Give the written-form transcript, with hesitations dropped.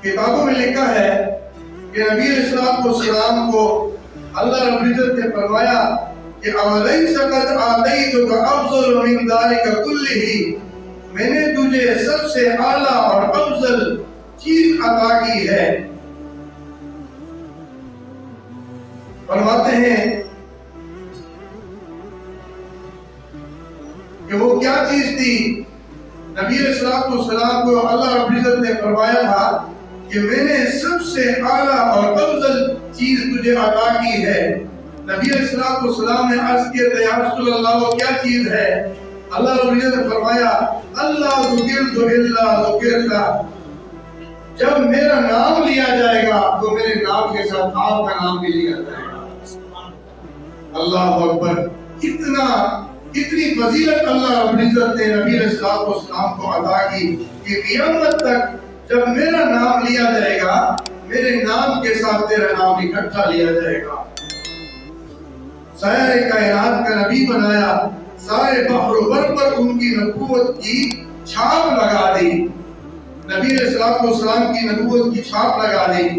کتابوں میں لکھا ہے کہ نبی علیہ السلام کو اللہ رب العزت نے فرمایا کہ اَوَلَيْسَ قَدْ آتَيْتُكَ أَفْضَلُ مِنْ ذَلِكَ كُلِّهِ، میں نے تجھے سب سے اعلیٰ اور افضل چیز عطا کی ہے۔ فرماتے ہیں کہ وہ کیا چیز تھی؟ نبی علیہ السلام کو اللہ رب العزت نے فرمایا تھا کہ میں نے سب سے اعلیٰ اور افضل چیز تجھے عطا کی ہے۔ نبی علیہ السلام نے عرض کیا یا رسول اللہ وہ کیا چیز ہے؟ اللہ رب العزت نے فرمایا اللہ ذکرت الا ذکرت، جب میرا نام لیا جائے گا تو میرے نام کے ساتھ آپ کا نام بھی لیا جائے گا۔ اللہ اکبر، کتنی فضیلت اللہ رب العزت نے نبی علیہ السلام کو عطا کی کہ قیامت تک جب میرا نام لیا جائے گا میرے نام کے ساتھ تیرا نام اکٹھا لیا جائے گا۔ سارے کائنات کا نبی بنایا، سارے بحر و بر پر ان کی نبوت کی چھاپ لگا دی، نبی علیہ السلام کی نبوت کی چھاپ لگا دی۔